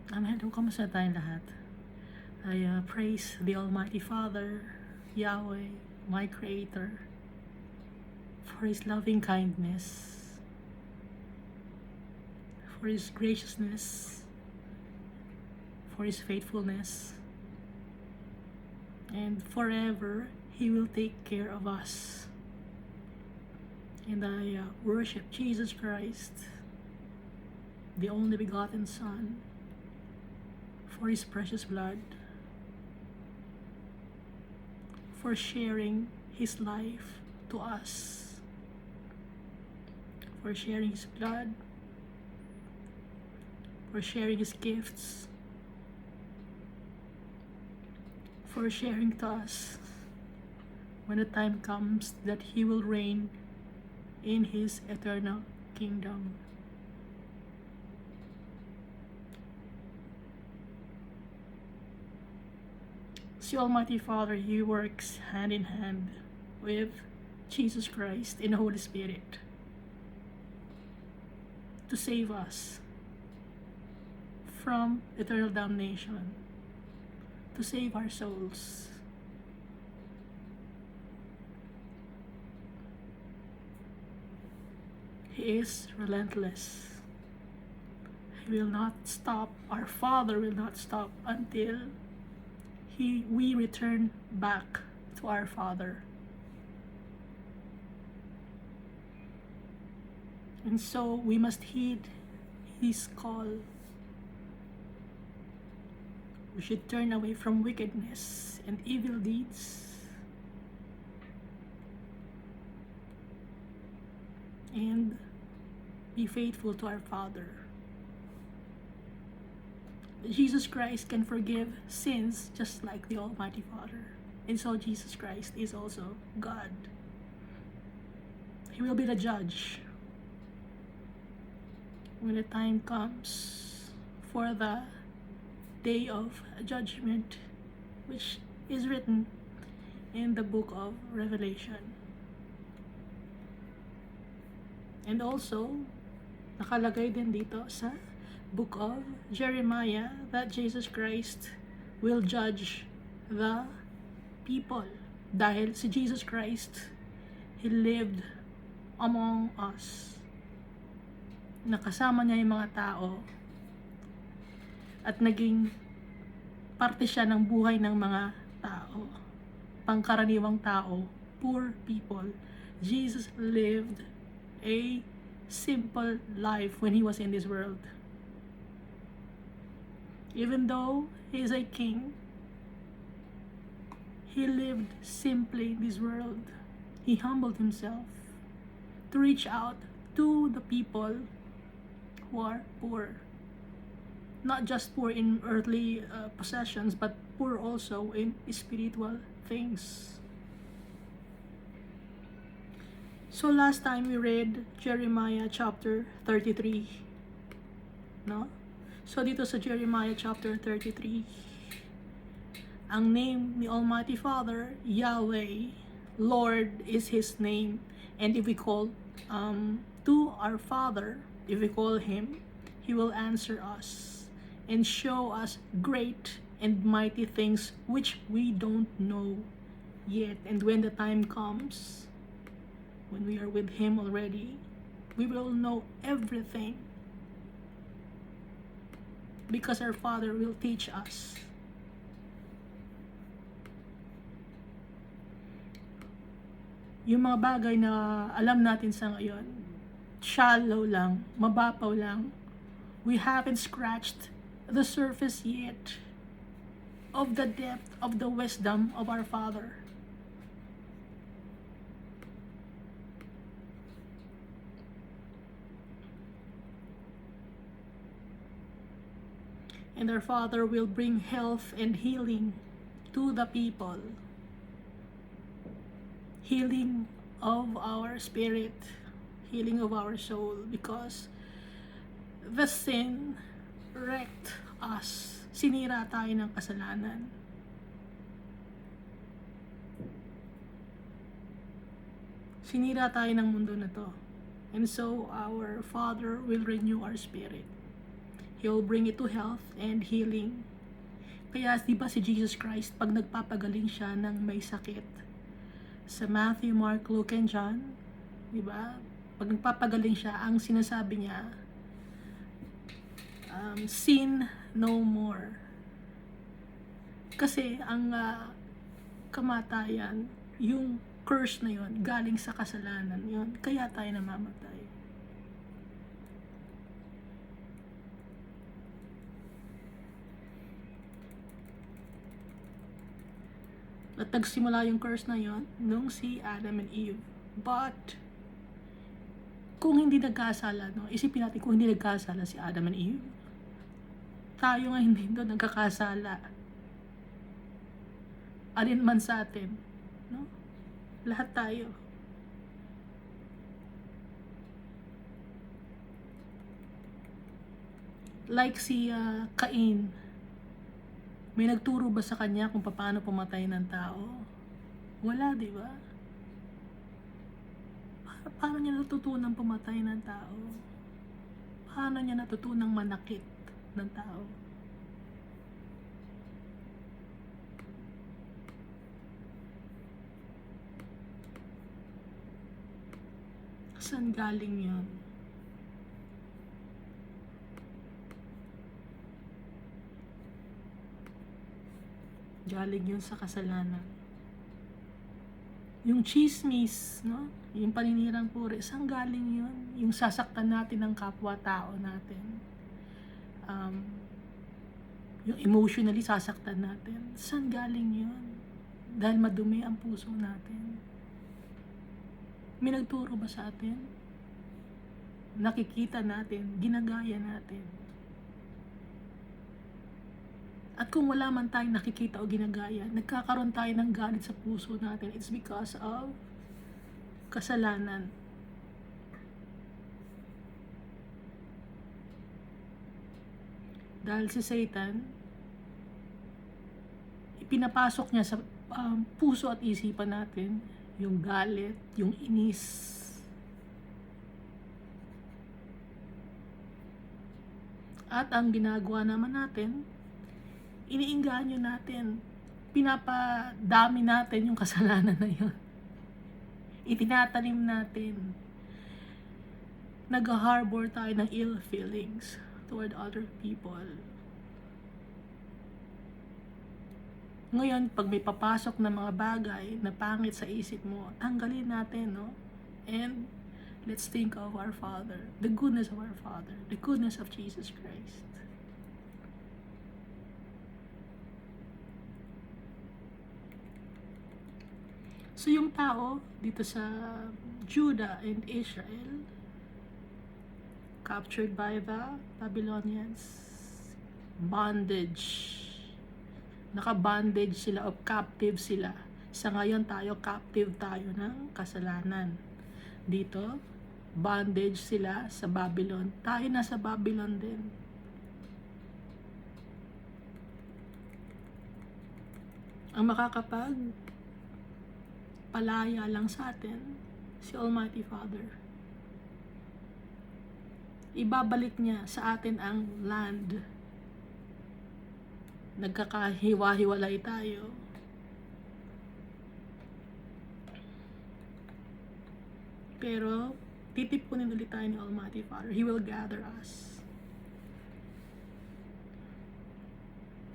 Amen. Kamusta tayong lahat? I praise the Almighty Father, Yahweh, my Creator, for His loving kindness, for His graciousness, for His faithfulness, and forever He will take care of us. And I worship Jesus Christ, the only begotten Son, for His precious blood, for sharing His life to us, for sharing His blood, for sharing His gifts, for sharing to us when the time comes that He will reign in His eternal kingdom. Si Almighty Father, He works hand in hand with Jesus Christ and the Holy Spirit to save us from eternal damnation, to save our souls. He is relentless. He will not stop. Our Father will not stop until we return back to our Father. And so we must heed His call. We should turn away from wickedness and evil deeds and be faithful to our Father. Jesus Christ can forgive sins just like the Almighty Father. And so Jesus Christ is also God. He will be the judge when the time comes for the day of judgment, which is written in the book of Revelation. And also, nakalagay din dito sa book of Jeremiah that Jesus Christ will judge the people. Dahil si Jesus Christ, He lived among us. Nakasama niya yung mga tao at naging parte siya ng buhay ng mga tao. Pangkaraniwang tao, poor people. Jesus lived a simple life when He was in this world. Even though He is a king, He lived simply in this world. He humbled Himself to reach out to the people who are poor. Not just poor in earthly possessions, but poor also in spiritual things. So last time we read Jeremiah chapter 33. No? So dito sa Jeremiah chapter 33, ang name ni Almighty Father, Yahweh, Lord is His name. And if we call to our Father, if we call Him, He will answer us and show us great and mighty things which we don't know yet. And when the time comes, when we are with Him already, we will know everything, because our Father will teach us. Yung mga bagay na alam natin sa ngayon, shallow lang, mababaw lang. We haven't scratched the surface yet of the depth of the wisdom of our Father. And our Father will bring health and healing to the people. Healing of our spirit, healing of our soul, because the sin wrecked us. Sinira tayo ng kasalanan. Sinira tayo ng mundo na to. And so our Father will renew our spirit. He will bring it to health and healing. Kaya di ba si Jesus Christ, pag nagpapagaling siya ng may sakit, sa Matthew, Mark, Luke, and John, di ba? Pag nagpapagaling siya, ang sinasabi niya, sin no more. Kasi ang kamatayan, yung curse na yon galing sa kasalanan yon, kaya tayo namamatay. At nagsimula yung curse na yon nung si Adam and Eve. But kung hindi nagkasala, no, isipin natin kung hindi nagkasala si Adam and Eve, tayo nga hindi doon nagkakasala. Alin man sa atin, no? Lahat tayo. Like si Cain, may nagturo ba sa kanya kung paano pumatay ng tao? Wala, di ba? Paano niya natutunang pumatay ng tao? Paano niya natutunang manakit ng tao? Saan galing yun? Galing yun sa kasalanan. Yung chismis, no? Yung paninirang puri, saan galing yun? Yung sasaktan natin ng kapwa-tao natin. Yung emotionally sasaktan natin, saan galing yun? Dahil madumi ang puso natin. May nagturo ba sa atin? Nakikita natin, ginagaya natin. At kung wala man tayong nakikita o ginagaya, nagkakaroon tayo ng galit sa puso natin. It's because of kasalanan. Dahil si Satan, ipinapasok niya sa puso at isipan natin yung galit, yung inis. At ang ginagawa naman natin, iniinganyo natin, pinapadami natin yung kasalanan na yun. Itinatanim natin. Nag-harbor tayo ng ill feelings toward other people. Ngayon, pag may papasok na mga bagay na pangit sa isip mo, tanggalin natin, no? And let's think of our Father, the goodness of our Father, the goodness of Jesus Christ. So yung tao dito sa Judah and Israel, captured by the Babylonians, bondage. Naka-bondage sila o captive sila. Sa ngayon tayo, captive tayo ng kasalanan. Dito, bondage sila sa Babylon. Tayo nasa Babylon din. Ang makakapag palaya lang sa atin, si Almighty Father. Ibabalik niya sa atin ang land. Nagkakahiwa-hiwalay tayo. Pero, titipunin ulit tayo ni Almighty Father. He will gather us.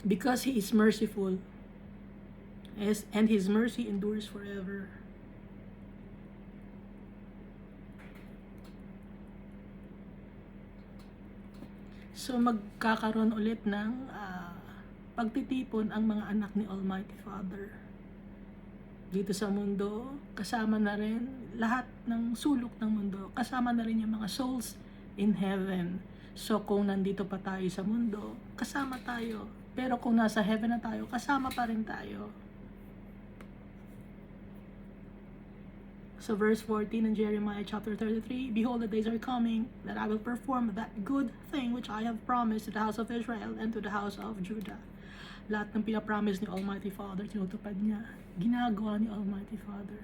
Because He is merciful. And His mercy endures forever. So, magkakaroon ulit ng pagtitipon ang mga anak ni Almighty Father dito sa mundo, kasama na rin lahat ng sulok ng mundo, kasama na rin yung mga souls in heaven. So kung nandito pa tayo sa mundo, kasama tayo, pero kung nasa heaven na tayo, kasama pa rin tayo. So verse 14 in Jeremiah chapter 33, Behold, the days are coming, that I will perform that good thing which I have promised to the house of Israel and to the house of Judah. Lahat ng pinapromise ni Almighty Father, tinutupad niya. Ginagawa ni Almighty Father.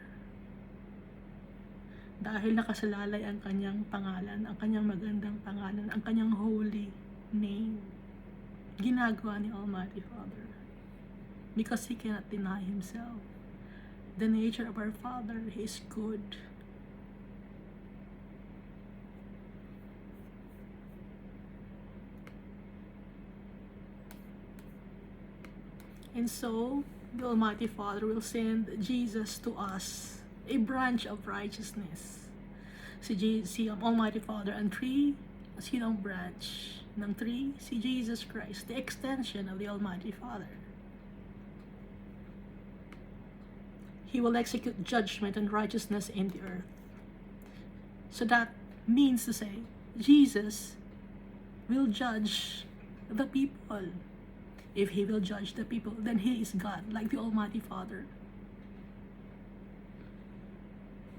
Dahil nakasalalay ang kanyang pangalan, ang kanyang magandang pangalan, ang kanyang holy name. ginagawa ni Almighty Father. Because He cannot deny Himself. The nature of our Father, He is good. And so, the Almighty Father will send Jesus to us, a branch of righteousness. Si Almighty Father, ang 3, sinong branch ng 3? Si Jesus Christ, the extension of the Almighty Father. He will execute judgment and righteousness in the earth. So that means to say, Jesus will judge the people. If He will judge the people, then He is God, like the Almighty Father.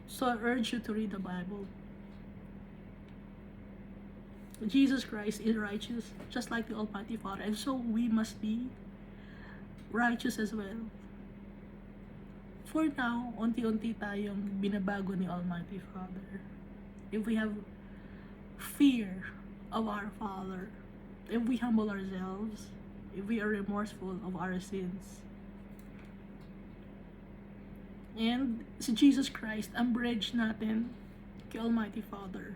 So I urge you to read the Bible. Jesus Christ is righteous, just like the Almighty Father, and so we must be righteous as well. For now, unti-unti tayong binabago ni Almighty Father. If we have fear of our Father, if we humble ourselves, if we are remorseful of our sins. And si Jesus Christ, ang bridge natin kay Almighty Father.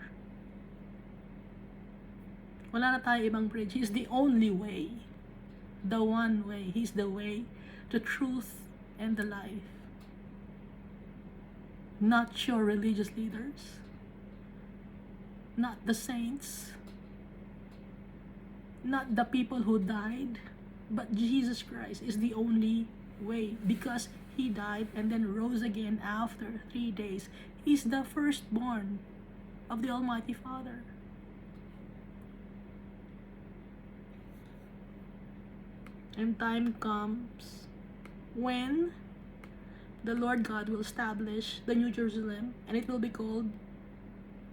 Wala na tayo ibang bridge. He's the only way. The one way. He's the way, the truth, and the life. Not your religious leaders. Not the saints. Not the people who died, but Jesus Christ is the only way, because He died and then rose again after 3 days. He's the firstborn of the Almighty Father. And time comes when the Lord God will establish the New Jerusalem, and it will be called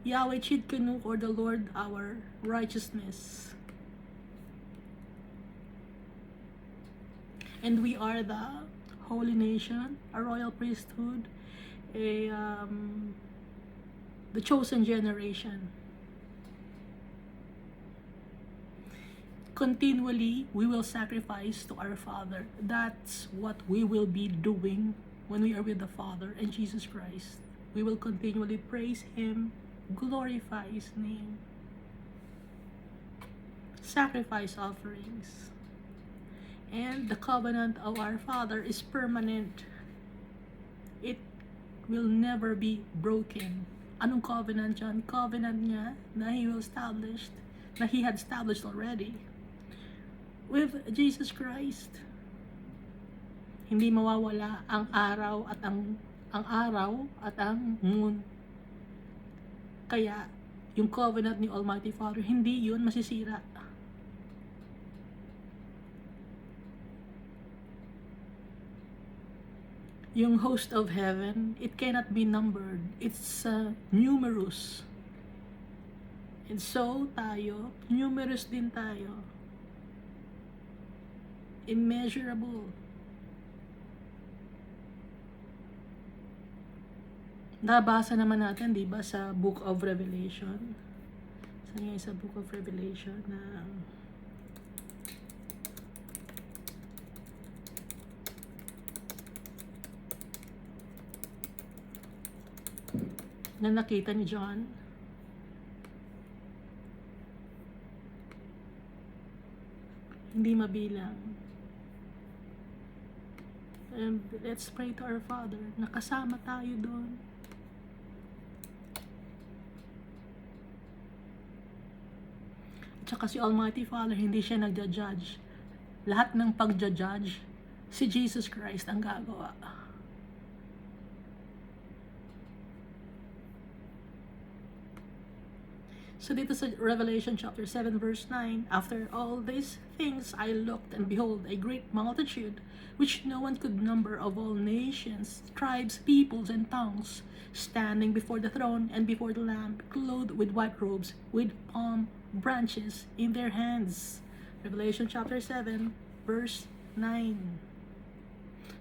Yahweh Chidkenu, or the Lord our righteousness. And we are the holy nation, a royal priesthood, the chosen generation. Continually, we will sacrifice to our Father. That's what we will be doing when we are with the Father and Jesus Christ. We will continually praise Him, glorify His name, sacrifice offerings. And the covenant of our Father is permanent. It will never be broken. Anong covenant dyan? Covenant niya na He will establish, na He had established already with Jesus Christ. Hindi mawawala ang araw at ang araw at ang moon. Kaya yung covenant ni Almighty Father, hindi yun masisira. Yung host of heaven, it cannot be numbered. It's numerous. And so tayo, numerous din tayo. Immeasurable. Nabasa naman natin, di ba, sa Book of Revelation. Saan nga sa Book of Revelation na nakita ni John. Hindi mabilang. And let's pray to our Father. Nakasama tayo doon. At saka si Almighty Father, hindi siya nagja-judge. Lahat ng pagja-judge, si Jesus Christ ang gagawa. So dito sa Revelation chapter 7 verse 9, after all these things I looked, and behold, a great multitude, which no one could number, of all nations, tribes, peoples, and tongues, standing before the throne and before the Lamb, clothed with white robes, with palm branches in their hands. Revelation chapter 7 verse 9.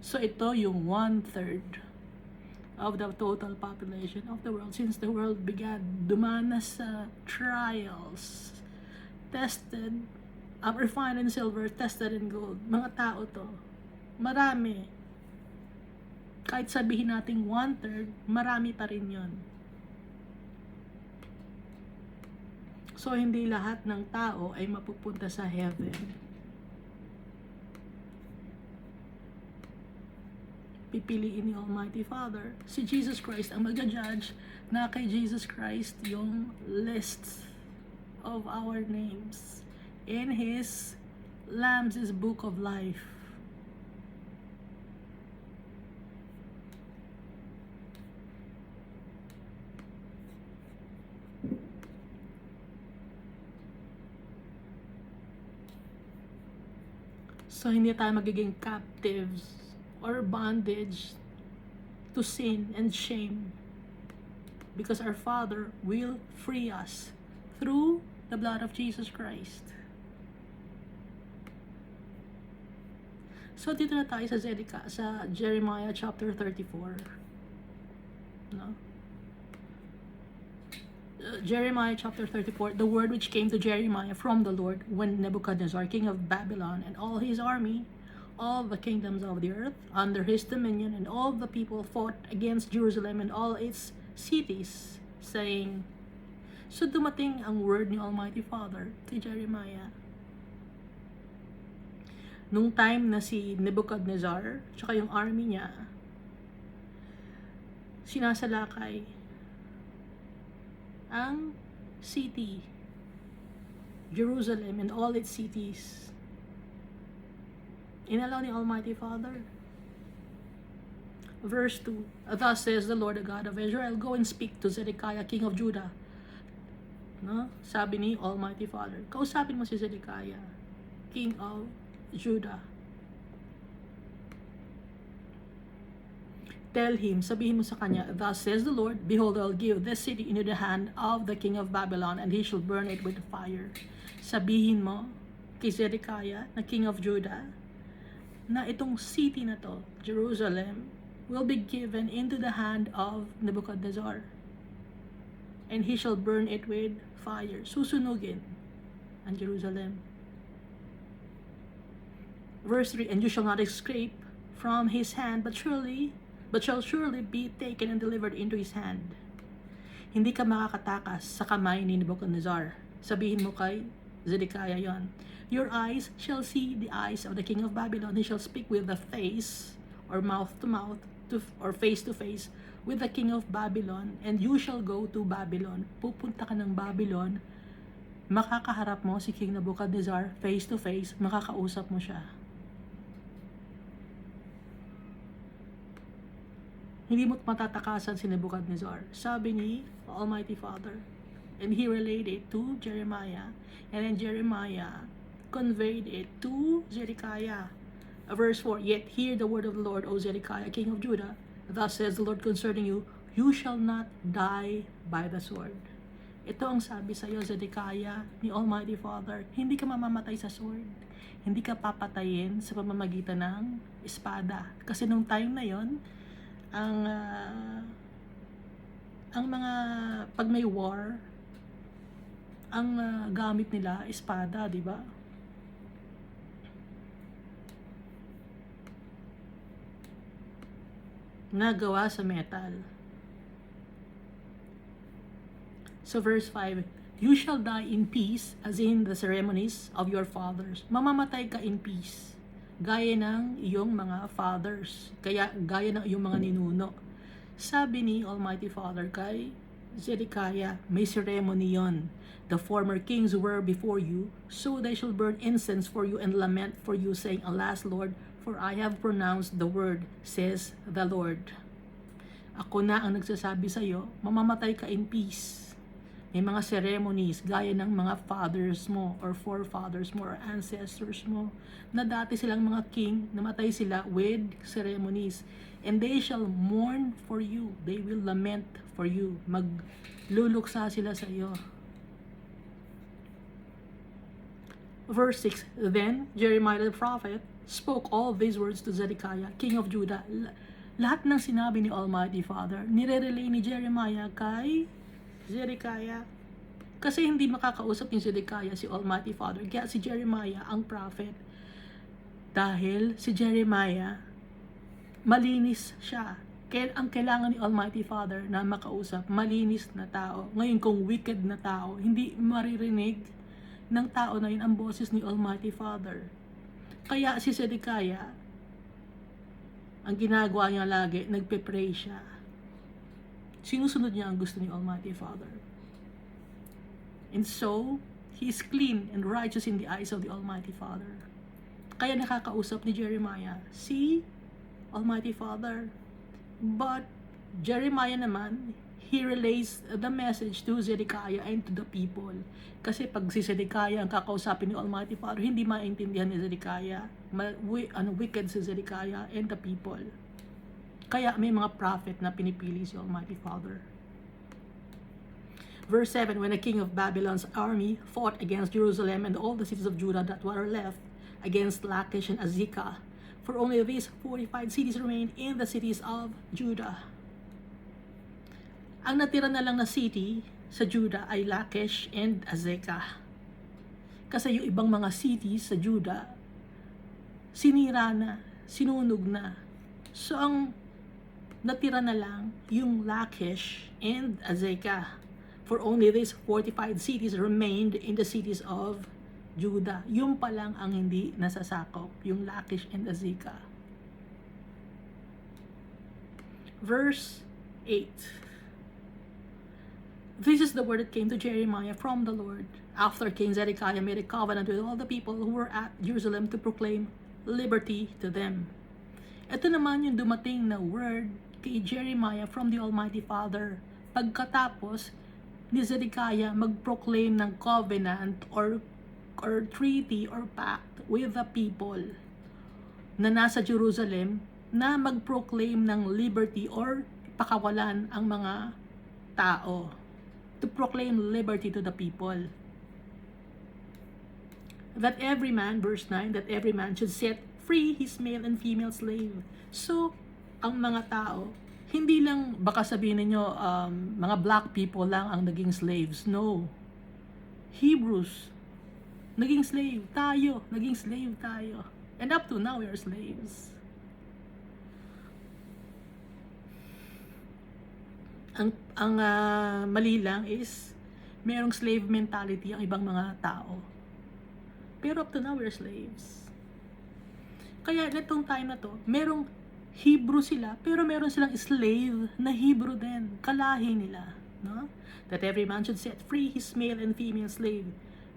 So ito yung 1/3 of the total population of the world since the world began. Dumanas sa trials, tested, refined in silver, tested in gold. Mga tao to. Marami. Kahit sabihin natin 1/3, marami pa rin yun. So, hindi lahat ng tao ay mapupunta sa heaven. Pipiliin ni Almighty Father. Si Jesus Christ ang magja-judge, na kay Jesus Christ yung list of our names in His Lamb's Book of Life. So, hindi tayo magiging captives or bondage to sin and shame, because our Father will free us through the blood of Jesus Christ. So, dito na tayo sa Jeremiah chapter 34. No? Jeremiah chapter 34, the word which came to Jeremiah from the Lord when Nebuchadnezzar, king of Babylon, and all his army, all the kingdoms of the earth, under his dominion, and all the people fought against Jerusalem and all its cities, saying, so dumating ang word ni Almighty Father kay Jeremiah. Nung time na si Nebuchadnezzar, tsaka yung army niya, sinasalakay ang city, Jerusalem and all its cities. Inalaw ni Almighty Father. Verse 2, thus says the Lord, the God of Israel, go and speak to Zedekiah, king of Judah. No? Sabi ni Almighty Father, kausapin mo si Zedekiah, king of Judah. Tell him, sabihin mo sa kanya, thus says the Lord, behold, I'll give this city into the hand of the king of Babylon, and he shall burn it with fire. Sabihin mo kay Zedekiah, na king of Judah, na itong city na to, Jerusalem, will be given into the hand of Nebuchadnezzar, and he shall burn it with fire. Susunugin ang Jerusalem. Verse 3, and you shall not escape from his hand, but shall surely be taken and delivered into his hand. Hindi ka makakatakas sa kamay ni Nebuchadnezzar. Sabihin mo kay Zedekiah yon. Your eyes shall see the eyes of the king of Babylon. He shall speak with the face, or mouth to mouth, or face to face, with the king of Babylon, and you shall go to Babylon. Pupunta ka ng Babylon, makakaharap mo si King Nebuchadnezzar face to face, makakausap mo siya. Hindi mo matatakasan si Nebuchadnezzar. Sabi ni Almighty Father. And he related to Jeremiah. And then Jeremiah conveyed it to Zedekiah. Verse 4, yet hear the word of the Lord, O Zedekiah, king of Judah. Thus says the Lord concerning you, you shall not die by the sword. Ito ang sabi sa iyo, Zedekiah, ni Almighty Father, hindi ka mamamatay sa sword. Hindi ka papatayin sa pamamagitan ng espada. Kasi nung time na yon, ang mga, pag may war, ang gamit nila, espada, di ba? Nagawa sa metal. So verse 5, you shall die in peace, as in the ceremonies of your fathers. Mamamatay ka in peace, gaya ng iyong mga fathers, gaya ng iyong mga ninuno. Sabi ni Almighty Father kay Zedekiah, may ceremony yon. The former kings were before you, so they shall burn incense for you and lament for you, saying, alas, Lord, for I have pronounced the word, says the Lord. Ako na ang nagsasabi sa iyo, mamamatay ka in peace. May mga ceremonies gaya ng mga fathers mo or forefathers mo or ancestors mo na dati silang mga king, namatay sila with ceremonies. And they shall mourn for you. They will lament for you. Magluluksa sila sa iyo. Verse 6, then Jeremiah the prophet spoke all these words to Zedekiah, king of Judah. Lahat ng sinabi ni Almighty Father, nire-relay ni Jeremiah kay Zedekiah. Kasi hindi makakausap ni Zedekiah si Almighty Father, kaya si Jeremiah ang prophet. Dahil si Jeremiah, malinis siya. Kaya ang kailangan ni Almighty Father na makausap, malinis na tao. Ngayon kung wicked na tao, hindi maririnig ng tao na yun ang boses ni Almighty Father. Kaya si Zedekiah, ang ginagawa niya lagi, nagpe-pray siya. Sinusunod niya ang gusto ni Almighty Father. And so, he is clean and righteous in the eyes of the Almighty Father. Kaya nakakausap ni Jeremiah si Almighty Father. But Jeremiah naman, he relays the message to Zedekiah and to the people. Kasi pag si Zedekiah ang kakausapin ni Almighty Father, hindi maintindihan ni Zedekiah. Wicked si Zedekiah and the people. Kaya may mga prophet na pinipili si Almighty Father. Verse 7, when the king of Babylon's army fought against Jerusalem and all the cities of Judah that were left, against Lachish and Azekah, for only these 45 cities remained in the cities of Judah. Ang natira na lang na city sa Judah ay Lachish and Azekah. Kasi yung ibang mga cities sa Judah, sinira na, sinunog na. So ang natira na lang yung Lachish and Azekah. For only these 45 cities remained in the cities of Judah. Yung pa lang ang hindi nasasakop, yung Lachish and Azekah. Verse 8. This is the word that came to Jeremiah from the Lord, after King Zedekiah made a covenant with all the people who were at Jerusalem to proclaim liberty to them. Ito naman yung dumating na word kay Jeremiah from the Almighty Father. Pagkatapos ni Zedekiah mag-proclaim ng covenant or treaty or pact with the people na nasa Jerusalem na mag-proclaim ng liberty or pakawalan ang mga tao. To proclaim liberty to the people. That every man, verse 9, that every man should set free his male and female slave. So, ang mga tao, hindi lang baka sabihin ninyo mga black people lang ang naging slaves. No. Hebrews, naging slave tayo. Naging slave tayo. And up to now, we are slaves. Ang mali lang is merong slave mentality ang ibang mga tao. Pero up to now, we are slaves. Kaya netong time na to, merong Hebrew sila, pero meron silang slave na Hebrew din. Kalahi nila. No? That every man should set free his male and female slave.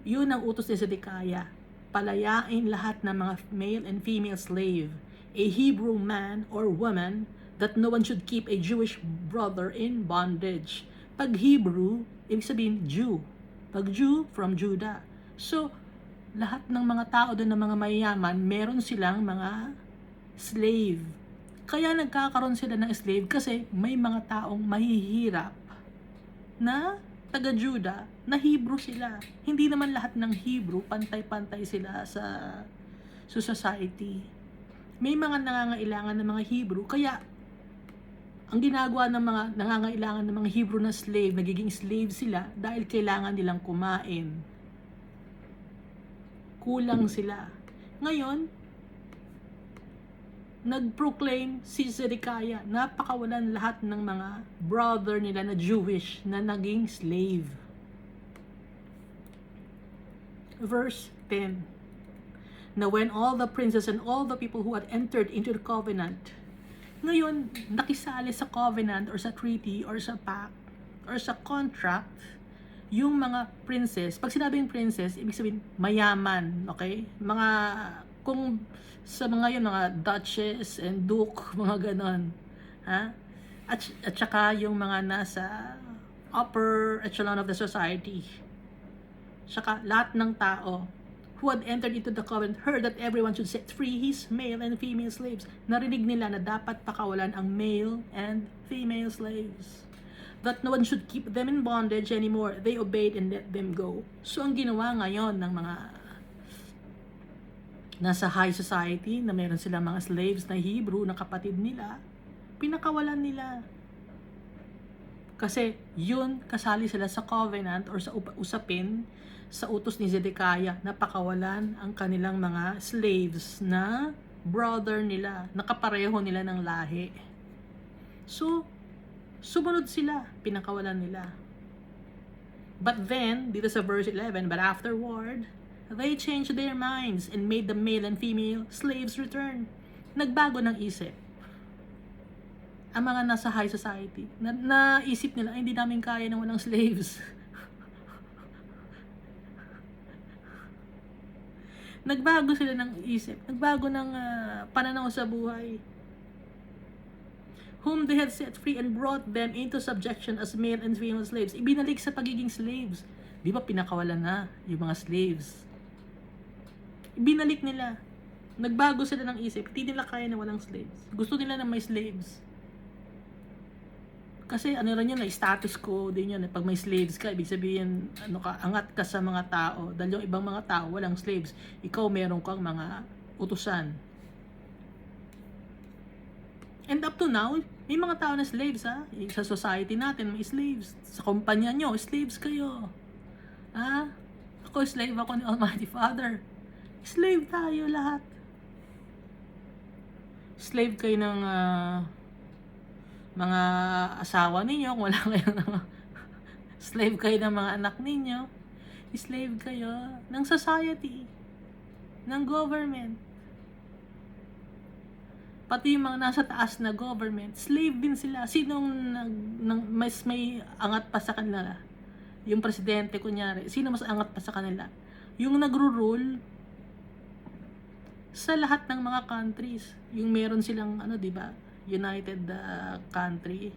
Yun ang utos ni Zedekiah. Palayain lahat ng mga male and female slave. A Hebrew man or woman, that no one should keep a Jewish brother in bondage. Pag Hebrew, ibig sabihin Jew. Pag Jew, from Judah. So, lahat ng mga tao doon ng mga mayayaman, meron silang mga slave. Kaya nagkakaroon sila ng slave kasi may mga taong mahihirap na taga-Judah na Hebrew sila. Hindi naman lahat ng Hebrew pantay-pantay sila sa society. May mga nangangailangan ng mga Hebrew, kaya ang ginagawa ng mga nangangailangan ng mga Hebrew na slave, nagiging slave sila dahil kailangan nilang kumain. Kulang sila. Ngayon, nag-proclaim si Zedekiah na pakawalan lahat ng mga brother nila na Jewish na naging slave. Verse 10. Now when all the princes and all the people who had entered into the covenant, ngayon, nakisali sa covenant or sa treaty or sa pact or sa contract, yung mga princess, pag sinabing princess, ibig sabihin mayaman, okay? Mga, kung sa mga yun, mga duchess and duke, mga ganon. Ha? At saka yung mga nasa upper echelon of the society. Saka lahat ng tao who had entered into the covenant heard that everyone should set free his male and female slaves. Narinig nila na dapat pakawalan ang male and female slaves. That no one should keep them in bondage anymore. They obeyed and let them go. So ang ginawa ngayon ng mga nasa high society na meron silang mga slaves na Hebrew na kapatid nila, pinakawalan nila. Kasi yun, kasali sila sa covenant or sa usapin sa utos ni Zedekiah na pakawalan ang kanilang mga slaves na brother nila, nakapareho nila ng lahi. So, sumunod sila, pinakawalan nila. But then, dito sa verse 11, but afterward, they changed their minds and made the male and female slaves return. Nagbago ng isip. Ang mga nasa high society, naisip nila, ay, hindi namin kaya na walang slaves. Nagbago sila ng isip, nagbago ng pananaw sa buhay. Whom they had set free and brought them into subjection as male and female slaves. Ibinalik sa pagiging slaves. Di ba pinakawalan na yung mga slaves? Ibinalik nila. Nagbago sila ng isip, hindi nila kaya na walang slaves. Gusto nila na may slaves. Kasi ano rin yun, status quo din yun. Pag may slaves ka, ibig sabihin, angat ka sa mga tao. Dahil yung ibang mga tao, walang slaves. Ikaw meron kang mga utusan. And up to now, may mga tao na slaves, ha? Sa society natin, may slaves. Sa kumpanya nyo, slaves kayo. Ha? Ako, slave ako ni Almighty Father. Slave tayo lahat. Slave kayo ng mga asawa ninyo, kung wala kayong slave kayo ng mga anak ninyo, slave kayo ng society, ng government. Pati yung mga nasa taas na government, slave din sila. Sinong mas may angat pa sa kanila? Yung presidente, kunyari, sino mas angat pa sa kanila? Yung nagro-rule sa lahat ng mga countries. Yung meron silang, di ba? United country,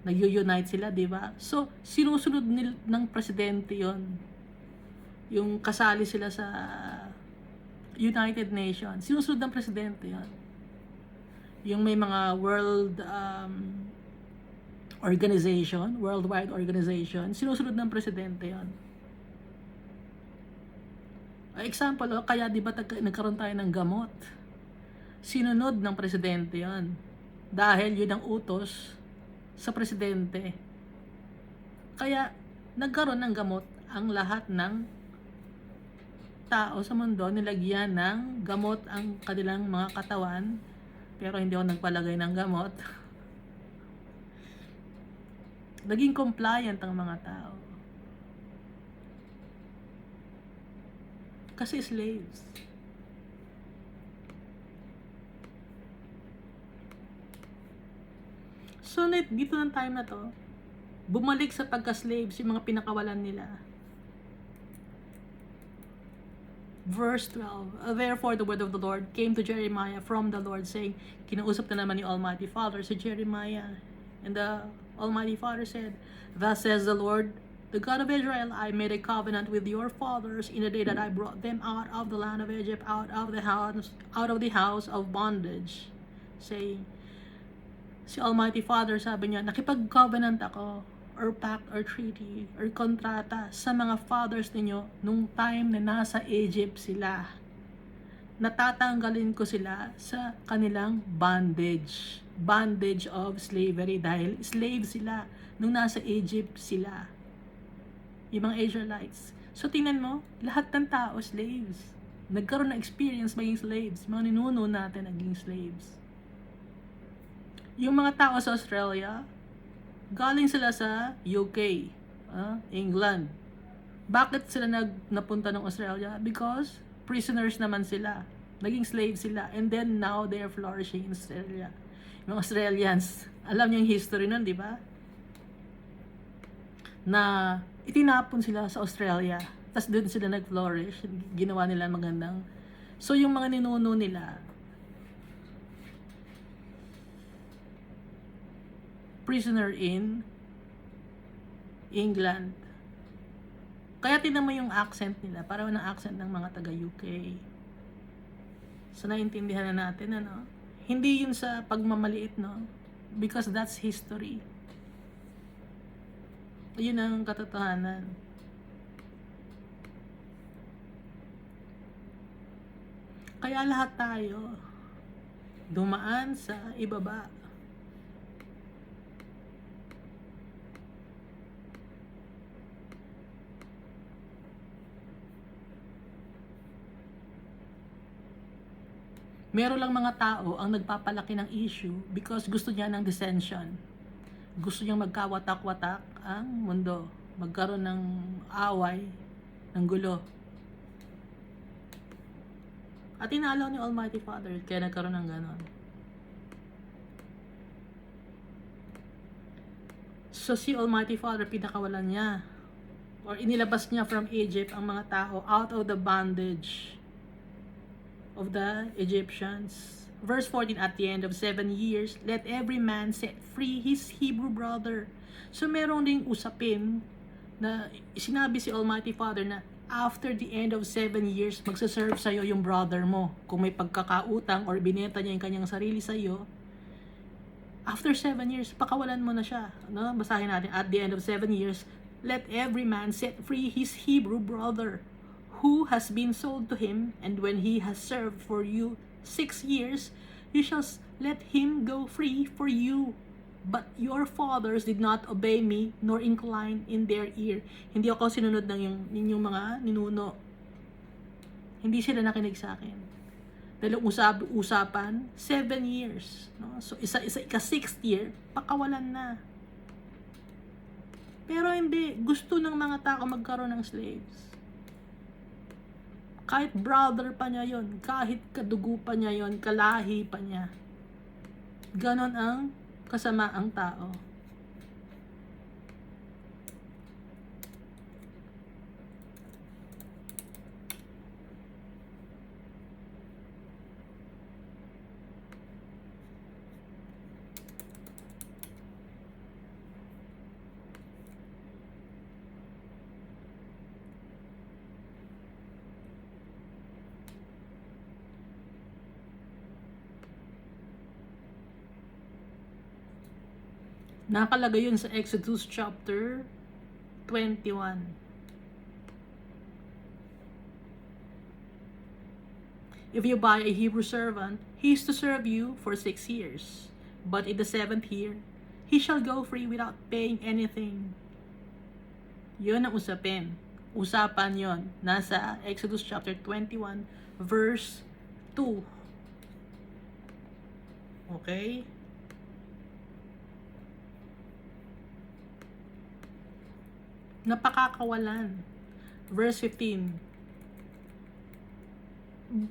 nag-unite sila, di ba? So, sinusunod ng presidente yon. Yung kasali sila sa United Nations, sinusunod ng presidente yon. Yung may mga worldwide organization, sinusunod ng presidente yon. Example, kaya di ba nagkaroon tayo ng gamot? Sinunod ng presidente yon. Dahil yun ang utos sa presidente. Kaya nagkaroon ng gamot ang lahat ng tao sa mundo, nilagyan ng gamot ang kanilang mga katawan, pero hindi ako nagpalagay ng gamot. Naging compliant ang mga tao. Kasi slaves. So, dito ng time na to, bumalik sa pagka-slaves yung mga pinakawalan nila. Verse 12, therefore the word of the Lord came to Jeremiah from the Lord, saying, kinausap na naman ni Almighty Father si Jeremiah. And the Almighty Father said, thus says the Lord, the God of Israel, I made a covenant with your fathers in the day that I brought them out of the land of Egypt, out of the house of bondage, saying, si Almighty Father, sabi niya, nakipag-covenant ako, or pact, or treaty, or kontrata sa mga fathers ninyo nung time na nasa Egypt sila. Natatanggalin ko sila sa kanilang bondage. Bondage of slavery, dahil slave sila nung nasa Egypt sila. Yung mga Israelites. So, tingnan mo, lahat ng tao slaves. Nagkaroon na experience maging slaves. Mga ninuno natin naging slaves. Yung mga tao sa Australia, galing sila sa UK, England. Bakit sila napunta ng Australia? Because prisoners naman sila. Naging slaves sila. And then now they are flourishing in Australia. Yung Australians, alam niyo yung history nun, di ba? Na itinapon sila sa Australia. Tapos doon sila nag-flourish. Ginawa nila magandang. So yung mga ninuno nila, prisoner in England. Kaya tinan mo yung accent nila, parang ng accent ng mga taga-UK. So naiintindihan na natin, hindi yun sa pagmamaliit, because that's history. Yun ang katotohanan. Kaya lahat tayo dumaan sa ibaba. Meron lang mga tao ang nagpapalaki ng issue because gusto niya ng dissension. Gusto niyang magkawatak-watak ang mundo. Magkaroon ng away, ng gulo. At inalaw ni Almighty Father, kaya nagkaroon ng ganon. So si Almighty Father, pinakawalan niya, or inilabas niya from Egypt ang mga tao out of the bondage of the Egyptians. Verse 14, at the end of 7 years, let every man set free his Hebrew brother. So meron ding usapin na sinabi si Almighty Father na after the end of 7 years, magsaserve sa'yo yung brother mo. Kung may pagkakautang or binenta niya yung kanyang sarili sa'yo, after 7 years, pakawalan mo na siya. No? Basahin natin, at the end of 7 years, let every man set free his Hebrew brother, who has been sold to him, and when he has served for you 6 years, you shall let him go free for you. But your fathers did not obey me, nor incline in their ear. Hindi ako sinunod ng inyong mga ninuno. Hindi sila nakinig sa akin. Dahil usapan, 7 years. No? So, ika-6th year, pakawalan na. Pero hindi, gusto ng mga tao magkaroon ng slaves. Kahit brother pa niya yon, kahit kadugo pa niya yon, kalahi pa niya. Ganon ang kasamaang tao. Nakalagay yun sa Exodus chapter 21. If you buy a Hebrew servant, he is to serve you for 6 years. But in the 7th year, he shall go free without paying anything. Yun ang usapin. Usapan yon. Nasa Exodus chapter 21, verse 2. Okay? Napakakawalan. Verse 15.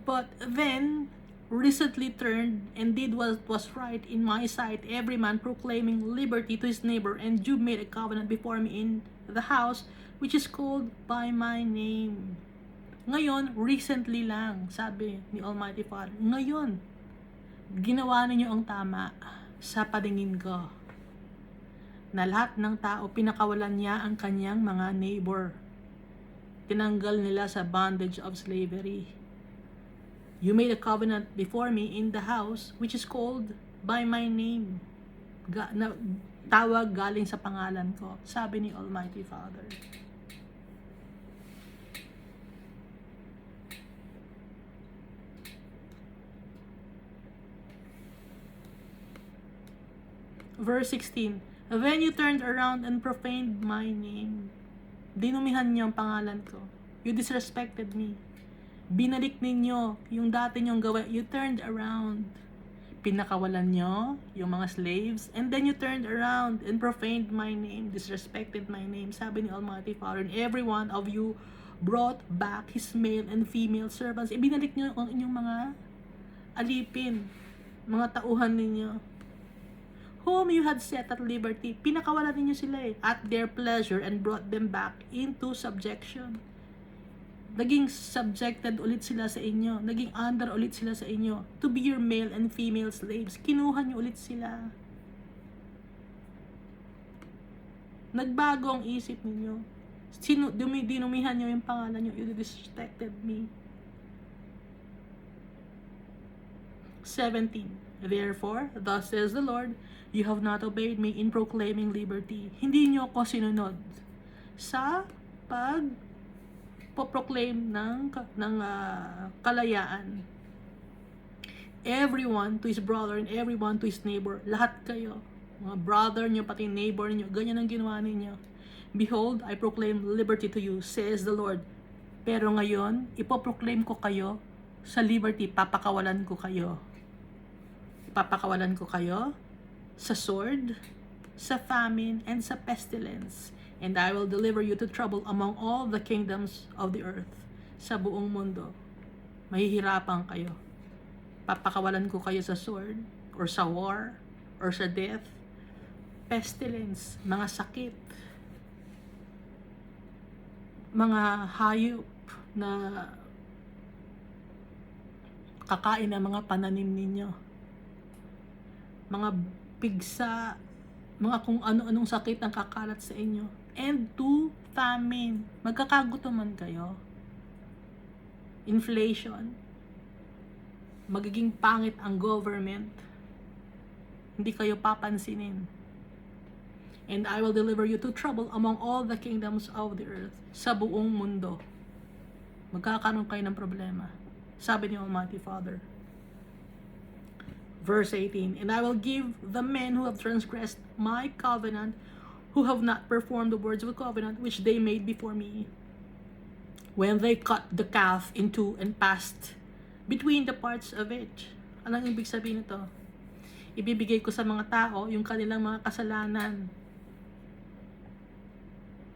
But then recently turned and did what was right in my sight, every man proclaiming liberty to his neighbor, and you made a covenant before me in the house which is called by my name. Ngayon, recently lang, sabi ni Almighty Father, ngayon, ginawa ninyo ang tama sa paningin ko. Na lahat ng tao, pinakawalan niya ang kanyang mga neighbor. Tinanggal nila sa bondage of slavery. You made a covenant before me in the house which is called by my name. Tawag galing sa pangalan ko, sabi ni Almighty Father. Verse 16. When you turned around and profaned my name, dinumihan niyo ang pangalan ko. You disrespected me. Binalik ninyo yung dati nyong gawa. You turned around. Pinakawalan nyo yung mga slaves. And then you turned around and profaned my name. Disrespected my name. Sabi ni Almighty Father, and every one of you brought back his male and female servants. Ibinalik nyo ang inyong mga alipin. Mga tauhan ninyo. Whom you had set at liberty, pinakawalan ninyo sila at their pleasure, and brought them back into subjection. Naging subjected ulit sila sa inyo, naging under ulit sila sa inyo, to be your male and female slaves. Kinuha nyo ulit sila. Nagbago ang isip ninyo. Dinumihan nyo yung pangalan nyo, you disrespected me. 17. Therefore, thus says the Lord, you have not obeyed me in proclaiming liberty. Hindi nyo ako sinunod sa pag-proclaim ng kalayaan. Everyone to his brother and everyone to his neighbor. Lahat kayo. Mga brother nyo, pati neighbor nyo. Ganyan ang ginawa ninyo. Behold, I proclaim liberty to you, says the Lord. Pero ngayon, ipoproclaim ko kayo sa liberty, papakawalan ko kayo. Papakawalan ko kayo sa sword, sa famine, and sa pestilence. And I will deliver you to trouble among all the kingdoms of the earth. Sa buong mundo, mahihirapan kayo. Papakawalan ko kayo sa sword, or sa war, or sa death, pestilence, mga sakit, mga hayop na kakain ng mga pananim ninyo, mga pigsa, mga kung ano-anong sakit ang kakalat sa inyo, and to famine, magkakagutuman kayo, inflation, magiging pangit ang government, hindi kayo papansinin. And I will deliver you to trouble among all the kingdoms of the earth. Sa buong mundo, magkakaroon kayo ng problema. Sabi ni Almighty Father. Verse 18, and I will give the men who have transgressed my covenant, who have not performed the words of the covenant which they made before me, when they cut the calf in two and passed between the parts of it. Anong ibig sabihin nito? Ibibigay ko sa mga tao yung kanilang mga kasalanan.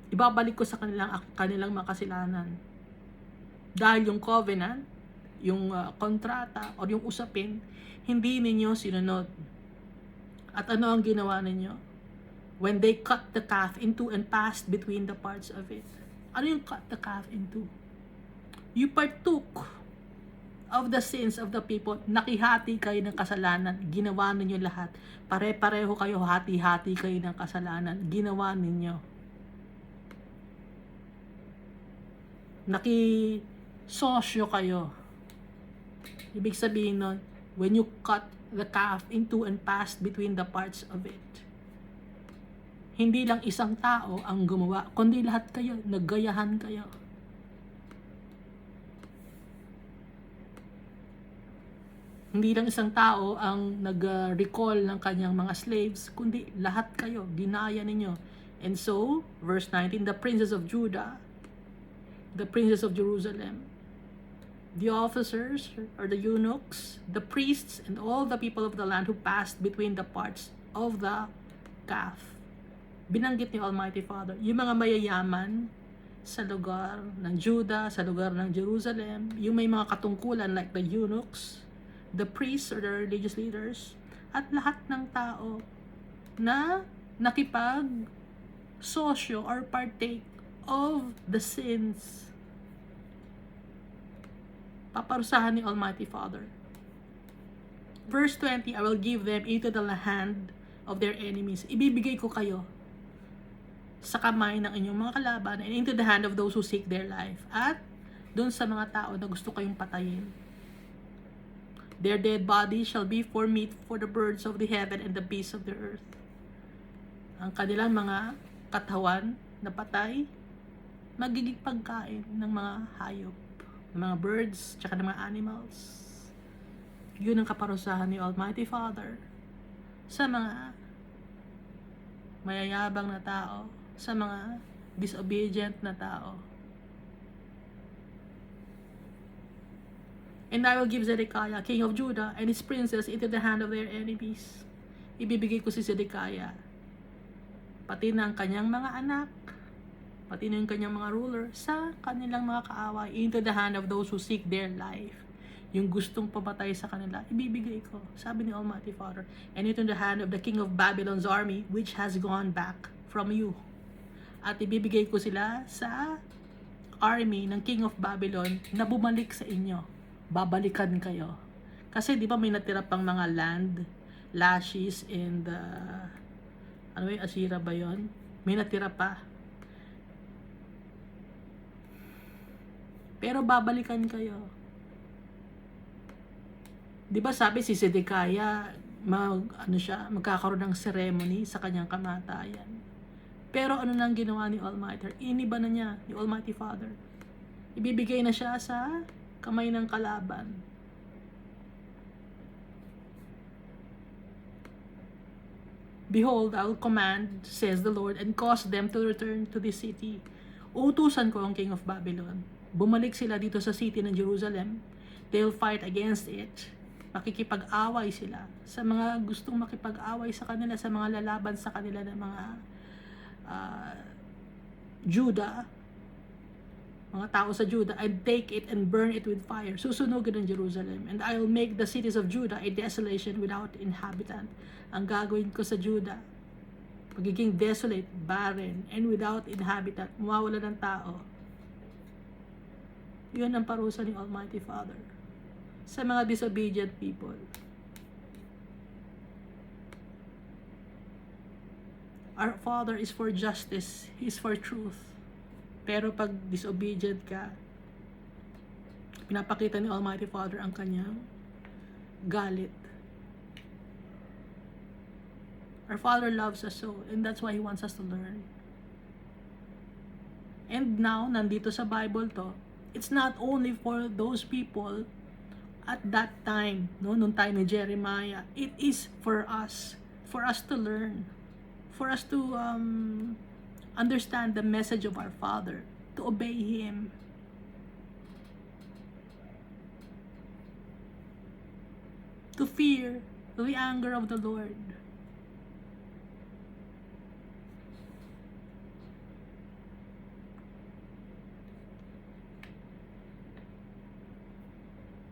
Ibabalik ko sa kanilang mga kasalanan. Dahil yung covenant, yung kontrata, o yung usapin, hindi ninyo sinunod. At ano ang ginawa ninyo? When they cut the calf into and passed between the parts of it. Ano yung cut the calf into? You partook of the sins of the people. Nakihati kayo ng kasalanan. Ginawa ninyo lahat. Pare-pareho kayo, hati-hati kayo ng kasalanan. Ginawa ninyo. Nakisosyo kayo. Ibig sabihin nun, when you cut the calf into and passed between the parts of it. Hindi lang isang tao ang gumawa, kundi lahat kayo, naggayahan kayo. Hindi lang isang tao ang nag-recall ng kanyang mga slaves, kundi lahat kayo, ginaya ninyo. And so, verse 19, the princes of Judah, the princes of Jerusalem, the officers or the eunuchs, the priests, and all the people of the land who passed between the parts of the calf. Binanggit ni Almighty Father, yung mga mayayaman sa lugar ng Judah, sa lugar ng Jerusalem, yung may mga katungkulan like the eunuchs, the priests or the religious leaders, at lahat ng tao na nakipag-sosyo or partake of the sins. Paparusahan ni Almighty Father. Verse 20, I will give them into the hand of their enemies. Ibibigay ko kayo sa kamay ng inyong mga kalaban and into the hand of those who seek their life. At doon sa mga tao na gusto kayong patayin. Their dead bodies shall be for meat for the birds of the heaven and the beasts of the earth. Ang kanilang mga katawan na patay, magiging pagkain ng mga hayop, ng mga birds, tsaka ng mga animals. Yun ang kaparusahan ni Almighty Father sa mga mayayabang na tao, sa mga disobedient na tao. And I will give Zedekiah, king of Judah, and his princes into the hand of their enemies. Ibibigay ko si Zedekiah, pati ng kanyang mga anak, pati ng kanyang mga ruler, sa kanilang mga kaaway, into the hand of those who seek their life. Yung gustong pamatay sa kanila, ibibigay ko, sabi ni Almighty Father, and into the hand of the king of Babylon's army, which has gone back from you. At ibibigay ko sila sa army ng king of Babylon na bumalik sa inyo. Babalikan kayo. Kasi di ba may natira pang mga land, Lachish and ano yung Assyria ba yun? May natira pa. Pero babalikan kayo. Di ba sabi si Zedekiah, magkakaroon ng ceremony sa kanyang kamatayan. Pero ano nang ginawa ni Almighty? Iniba na niya ni Almighty Father. Ibibigay na siya sa kamay ng kalaban. Behold, I will command, says the Lord, and cause them to return to this city. Utusan ko ang king of Babylon. Bumalik sila dito sa city ng Jerusalem, they'll fight against it. Makikipag-away sila sa mga gustong makipag-away sa kanila, sa mga lalaban sa kanila ng mga Judah, mga tao sa Judah, I'd take it and burn it with fire. Susunugin ng Jerusalem. And I'll make the cities of Judah a desolation without inhabitant. Ang gagawin ko sa Judah, magiging desolate, barren, and without inhabitant. Mawawala ng tao. Yun ang parusa ni Almighty Father sa mga disobedient people. Our Father is for justice. He is for truth. Pero pag disobedient ka, pinapakita ni Almighty Father ang kanyang galit. Our Father loves us so, and that's why He wants us to learn. And now, nandito sa Bible to, it's not only for those people at that time, no, nung time ni Jeremiah. It is for us to learn, for us to understand the message of our Father, to obey Him. To fear the anger of the Lord.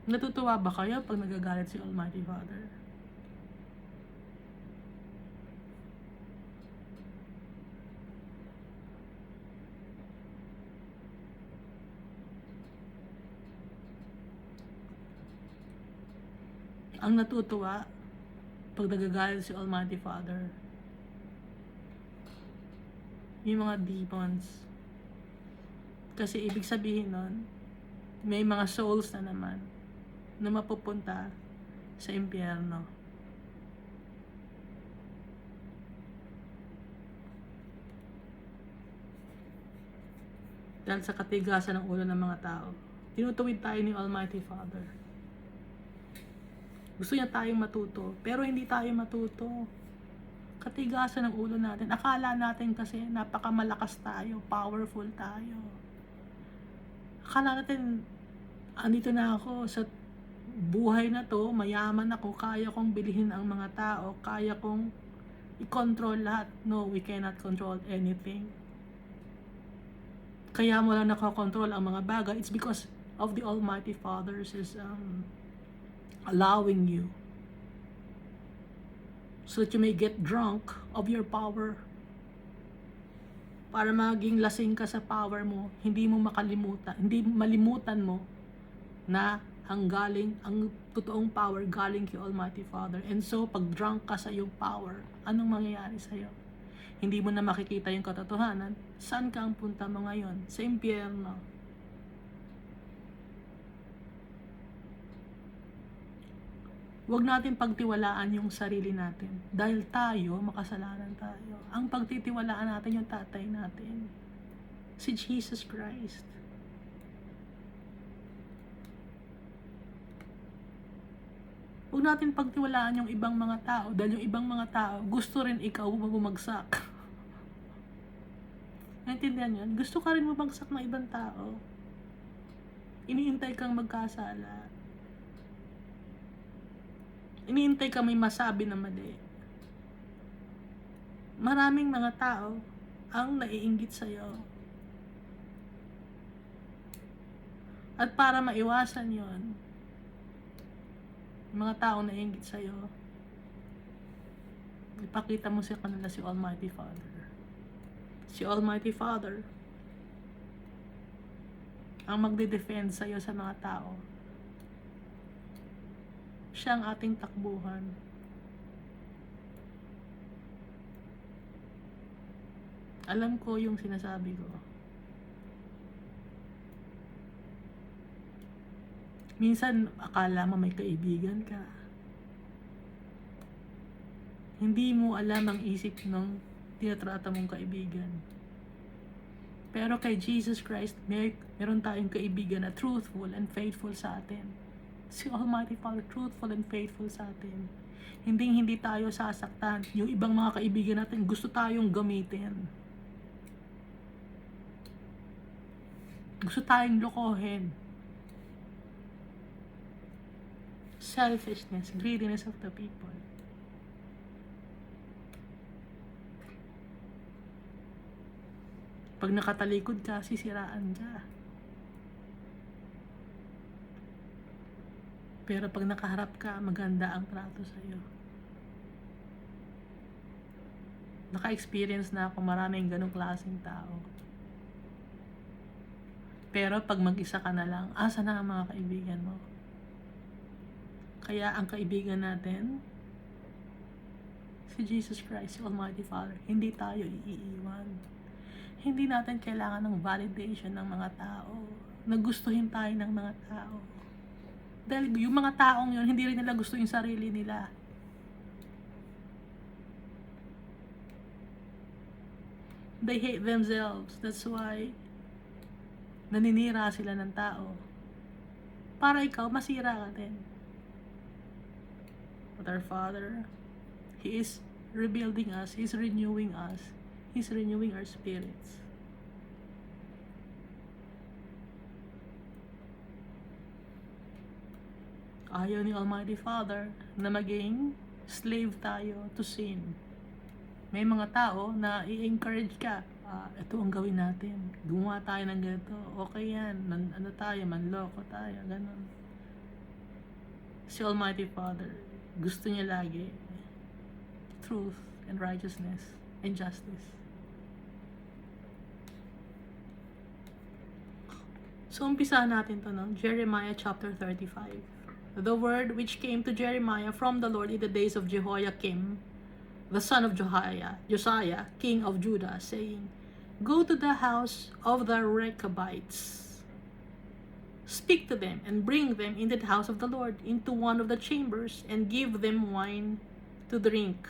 Natutuwa ba kayo pag nagagalit si Almighty Father? Ang natutuwa pag nagagalit si Almighty Father, yung mga demons. Kasi ibig sabihin nun, may mga souls na naman na mapupunta sa impyerno. Dahil sa katigasan ng ulo ng mga tao, tinutuwid tayo ni Almighty Father. Gusto niya tayong matuto, pero hindi tayo matuto. Katigasan ng ulo natin. Akala natin kasi napakamalakas tayo, powerful tayo. Akala natin, andito na ako sa buhay na to, mayaman ako, kaya kong bilihin ang mga tao, kaya kong i-control lahat. No, we cannot control anything. Kaya mo lang nakakontrol ang mga bagay. It's because of the Almighty Father's allowing you, so that you may get drunk of your power. Para maging lasing ka sa power mo, hindi mo makalimutan, hindi malimutan mo na ang totoong power galing kay Almighty Father. And so, pag drunk ka sa iyong power, anong mangyayari sa iyo? Hindi mo na makikita yung katotohanan. Saan ka ang punta mo ngayon? Sa impyerno. Huwag natin pagtiwalaan yung sarili natin. Dahil tayo, makasalanan tayo. Ang pagtitiwalaan natin yung tatay natin. Si Jesus Christ. Huwag natin pagtiwalaan yung ibang mga tao. Dahil yung ibang mga tao, gusto rin ikaw bumagsak. Naintindihan yun? Gusto ka rin bumagsak ng ibang tao. Iniintay kang magkasala. Iniintay ka may masabi na mali. Maraming mga tao ang naiinggit sa'yo. At para maiwasan yon, mga tao naiinggit sa'yo, ipakita mo sa kanila si Almighty Father. Si Almighty Father ang magde-defend sa'yo sa mga tao. Siya ang ating takbuhan. Alam ko yung sinasabi ko. Minsan, akala mo may kaibigan ka. Hindi mo alam ang isip ng tinatrata mong kaibigan. Pero kay Jesus Christ, meron tayong kaibigan na truthful and faithful sa atin. Si Almighty Father, truthful and faithful sa atin. Hindi tayo sasaktan. Yung ibang mga kaibigan natin, gusto tayong gamitin. Gusto tayong lokohin. selfishness, greediness of the people. Pag nakatalikod ka, sisiraan ka. Pero pag nakaharap ka, maganda ang trato sa'yo. Naka-experience na ako maraming ganong klaseng tao. Pero pag mag-isa ka na lang, asa na ang mga kaibigan mo? Kaya ang kaibigan natin, si Jesus Christ, si Almighty Father. Hindi tayo iiwan. Hindi natin kailangan ng validation ng mga tao. Nagustuhin tayo ng mga tao. Dahil yung mga taong yun, hindi rin nila gusto yung sarili nila. They hate themselves. That's why naninira sila ng tao. Para ikaw, masira ka din. But our Father, He is rebuilding us. He's renewing us. He's renewing our spirits. Ayaw ni Almighty Father na maging slave tayo to sin. May mga tao na i-encourage ka, ito ang gawin natin. Gumawa tayo ng ganito. Okay yan. Manloko tayo. Ganon. Si Almighty Father, gusto niya lagi truth and righteousness and justice. So, umpisahan natin to, no? Jeremiah chapter 35. The word which came to Jeremiah from the Lord in the days of Jehoiakim, the son of Josiah, king of Judah, saying, Go to the house of the Rechabites. Speak to them and bring them into the house of the Lord, into one of the chambers, and give them wine to drink.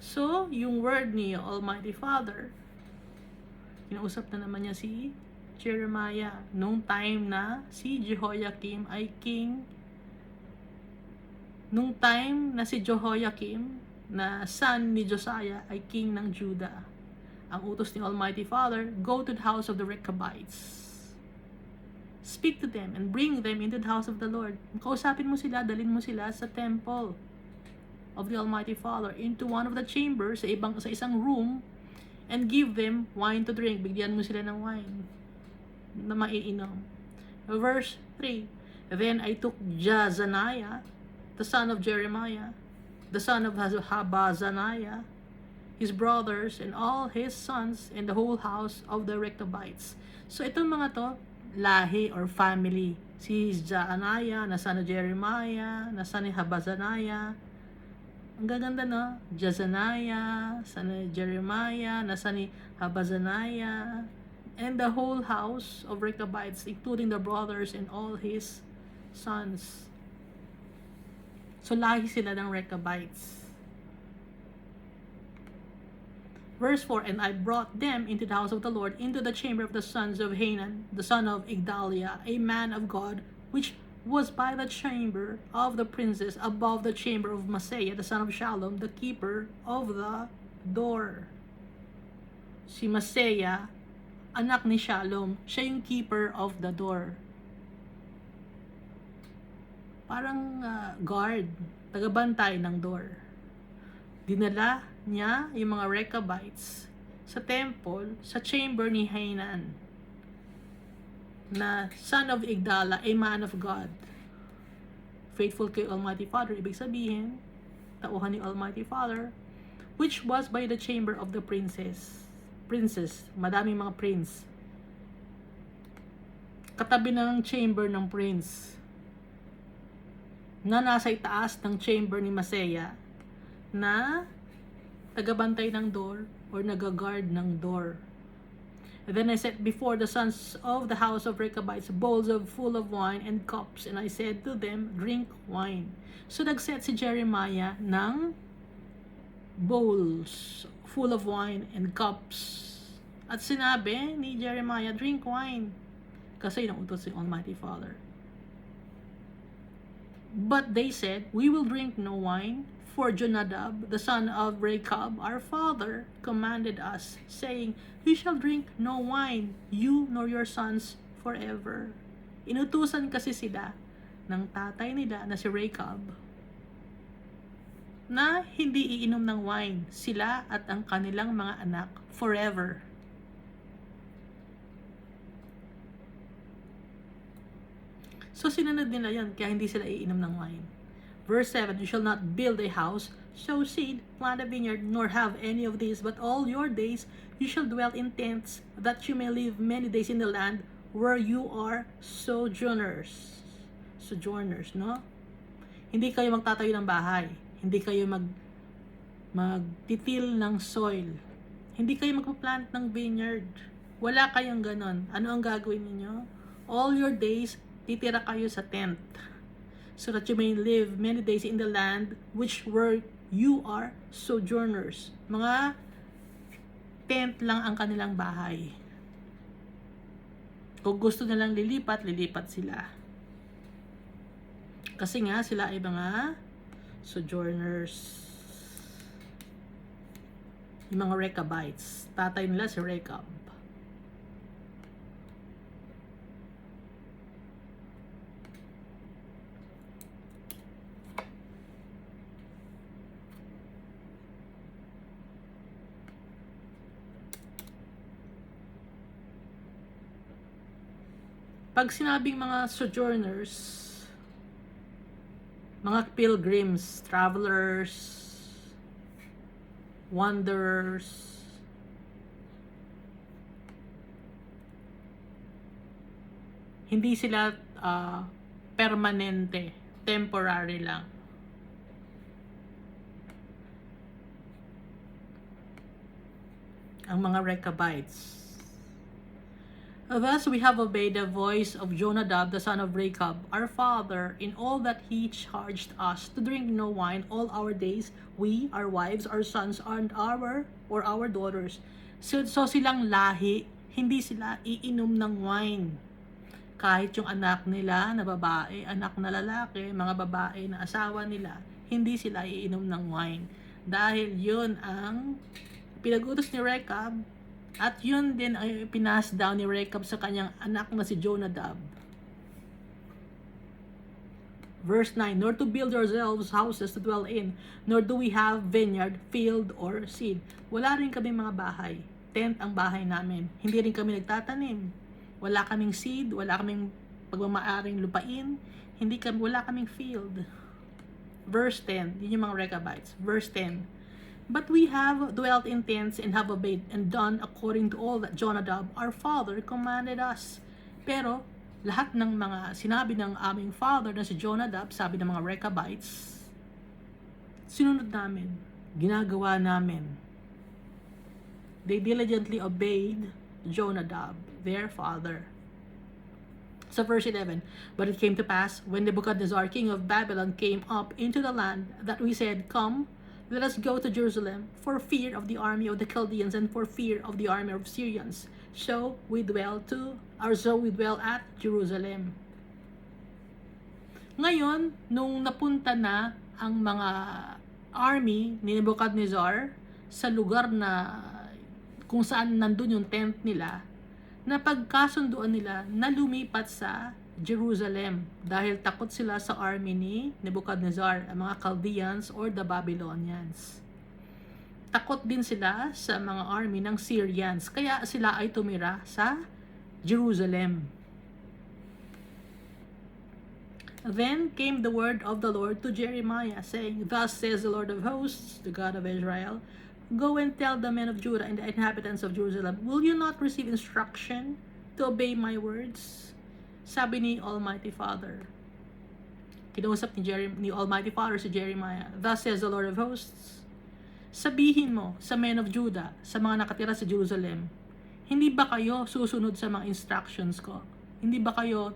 So, yung word ni Almighty Father, kinausap na naman niya si Jeremiah nung time na si Jehoiakim ay king. Nung time na si Jehoiakim na son ni Josiah ay king ng Judah. Ang utos ni Almighty Father, go to the house of the Rechabites. Speak to them and bring them into the house of the Lord. Kausapin mo sila, dalhin mo sila sa temple of the Almighty Father, into one of the chambers, sa isang room, and give them wine to drink. Bigyan mo sila ng wine na maiinom. Verse 3, Then I took Jazaniah, the son of Jeremiah, the son of Habazaniah, his brothers, and all his sons, and the whole house of the Rechabites. So itong mga to, lahi or family. Si Jazaniah, na son of Jeremiah, na son ni Habazaniah. Ang gaganda, no? Jazaniah, son ni Jeremiah, na son ni Habazaniah, and the whole house of Rechabites, including the brothers and all his sons. So, lahi sila ng Rechabites. Verse 4, And I brought them into the house of the Lord, into the chamber of the sons of Hanan, the son of Igdaliah, a man of God, which was by the chamber of the princes, above the chamber of Maaseiah, the son of Shallum, the keeper of the door. Si Maaseiah, anak ni Shallum, siya yung keeper of the door. Parang guard, tagabantay ng door. Dinala niya yung mga Rechabites sa temple, sa chamber ni Hanan, na son of Igdala, a man of God. Faithful kay Almighty Father, ibig sabihin, tauhan ni Almighty Father, which was by the chamber of the princes, madaming mga prince. Katabi ng chamber ng prince, na nasa itaas ng chamber ni Maaseiah, na tagabantay ng door or nagaguard ng door. And then I set before the sons of the house of Rechabites bowls full of wine and cups, and I said to them, drink wine. So nagset si Jeremiah ng bowls full of wine and cups. At sinabi ni Jeremiah, drink wine. Kasi yun ang utos si Almighty Father. But they said, we will drink no wine, For Jonadab, the son of Rechab, our father, commanded us, saying, You shall drink no wine, you nor your sons forever. Inutusan kasi sila ng tatay nila na si Rechab na hindi iinom ng wine, sila at ang kanilang mga anak forever. So sinunod nila yan, kaya hindi sila iinom ng wine. Verse 7, You shall not build a house, sow seed, plant a vineyard, nor have any of these, but all your days you shall dwell in tents, that you may live many days in the land where you are sojourners. Sojourners, no? Hindi kayo magtatayo ng bahay. Hindi kayo magtitil ng soil. Hindi kayo magpa-plant ng vineyard. Wala kayong ganon. Ano ang gagawin niyo? All your days, titira kayo sa tent, so that you may live many days in the land which where you are sojourners. Mga tent lang ang kanilang bahay. Kung gusto nilang lilipat, lilipat sila. Kasi nga, sila ay mga sojourners. Yung mga Rechabites. Tatay nila si Rechab. Pag sinabing mga sojourners, mga pilgrims, travelers, wanderers, hindi sila permanente, temporary lang. Ang mga Rechabites. Thus we have obeyed the voice of Jonadab, the son of Rechab, our father, in all that he charged us to drink no wine all our days, we, our wives, our sons, and our daughters. So silang lahi, hindi sila iinom ng wine. Kahit yung anak nila na babae, anak na lalaki, mga babae na asawa nila, hindi sila iinom ng wine. Dahil yun ang pinag-utos ni Rechab, at yun din ay pinas down ni Rechab sa kanyang anak na si Jonadab. Verse 9, Nor to build ourselves houses to dwell in, nor do we have vineyard, field, or seed. Wala rin kami mga bahay. Tent ang bahay namin. Hindi rin kami nagtatanim. Wala kaming seed, wala kaming pagmamaaring lupain, wala kaming field. Verse 10, yun yung mga Rechabites. Verse 10, But we have dwelt in tents and have obeyed and done according to all that Jonadab, our father, commanded us. Pero, lahat ng mga sinabi ng aming father na si Jonadab, sabi ng mga Rechabites, sinunod namin, ginagawa namin. They diligently obeyed Jonadab, their father. So verse 11, But it came to pass, when Nebuchadnezzar, king of Babylon, came up into the land, that we said, Come, let us go to Jerusalem, for fear of the army of the Chaldeans and for fear of the army of Syrians. So we dwell at Jerusalem. Ngayon, nung napunta na ang mga army ni Nebuchadnezzar sa lugar na kung saan nandun yung tent nila, napagkasunduan nila na lumipat sa Jerusalem dahil takot sila sa army ni Nebuchadnezzar, ang mga Chaldeans or the Babylonians. Takot din sila sa mga army ng Syrians, kaya sila ay tumira sa Jerusalem. Then came the word of the Lord to Jeremiah, saying, Thus says the Lord of hosts, the God of Israel, Go and tell the men of Judah and the inhabitants of Jerusalem, Will you not receive instruction to obey my words? Sabi ni Almighty Father. Kinausap ni Almighty Father si Jeremiah. Thus says the Lord of hosts, sabihin mo sa men of Judah, sa mga nakatira sa Jerusalem, hindi ba kayo susunod sa mga instructions ko? Hindi ba kayo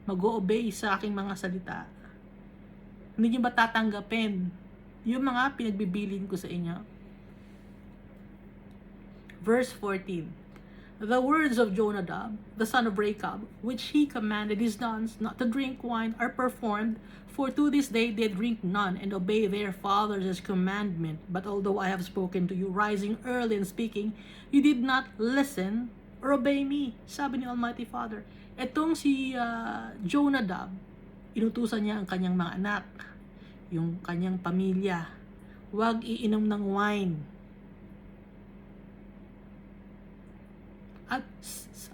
mag-o-obey sa aking mga salita? Hindi niyo ba tatanggapin yung mga pinagbibilin ko sa inyo? Verse 14, the words of Jonadab, the son of Rechab, which he commanded his sons not to drink wine, are performed, for to this day they drink none, and obey their fathers' commandment. But although I have spoken to you, rising early and speaking, you did not listen or obey me, sabi ni Almighty Father. Etong si Jonadab, inutusan niya ang kanyang mga anak, yung kanyang pamilya, huwag iinom ng wine.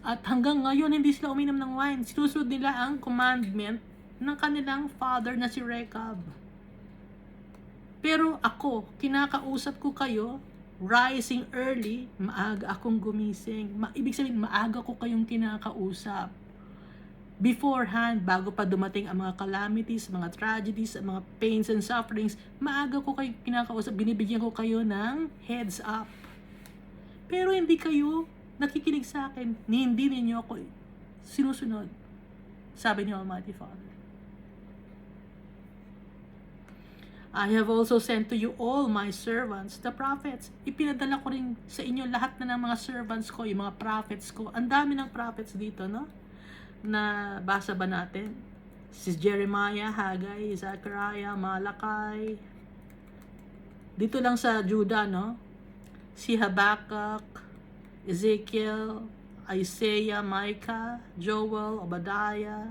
At hanggang ngayon, hindi sila uminom ng wine. Sinusunod nila ang commandment ng kanilang father na si Rechab. Pero ako, kinakausap ko kayo, rising early, maaga akong gumising. Ibig sabihin, maaga ko kayong kinakausap. Beforehand, bago pa dumating ang mga calamities, mga tragedies, mga pains and sufferings, maaga ko kayo kinakausap, binibigyan ko kayo ng heads up. Pero hindi kayo nakikinig sa akin, hindi ninyo ako sinusunod, sabi ni Almighty Father. I have also sent to you all my servants, the prophets. Ipinadala ko rin sa inyo lahat na ng mga servants ko, yung mga prophets ko. Ang dami ng prophets dito, no? Na basa ba natin? Si Jeremiah, Haggai, Zechariah, Malachi. Dito lang sa Judah, no? Si Habakkuk, Ezekiel, Isaiah, Micah, Joel, Obadiah,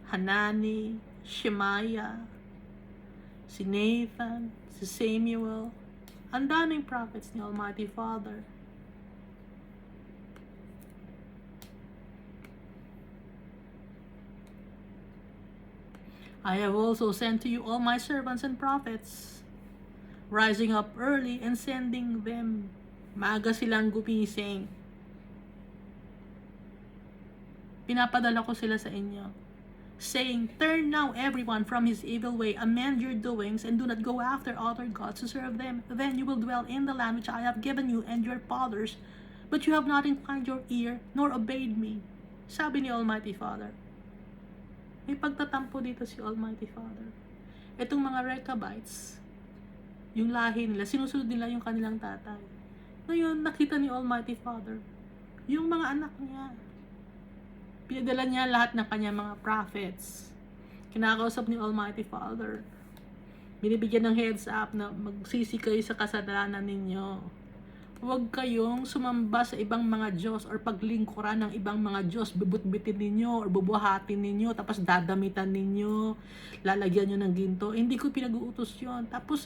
Hanani, Shemaiah, si Nathan, si Samuel. Ang daming prophets ni Almighty Father. I have also sent to you all my servants and prophets, rising up early and sending them. Maaga silang gumising. Pinapadala ko sila sa inyo, saying, turn now everyone from his evil way, amend your doings, and do not go after other gods to serve them. Then you will dwell in the land which I have given you and your fathers, but you have not inclined your ear, nor obeyed me, sabi ni Almighty Father. May pagtatampo dito si Almighty Father. Itong mga Rechabites, yung lahi nila, sinusunod nila yung kanilang tatay. Ngayon, nakita ni Almighty Father, yung mga anak niya, pinadala niya lahat ng kanyang mga prophets. Kinakausap ni Almighty Father. Binibigyan ng heads up na magsisi kayo sa kasalanan ninyo. Huwag kayong sumamba sa ibang mga Diyos or paglingkuran ng ibang mga Diyos. Bubutbitin ninyo or bubuhatin ninyo, tapos dadamitan ninyo, lalagyan nyo ng ginto. Hindi ko pinag-uutos yun. Tapos,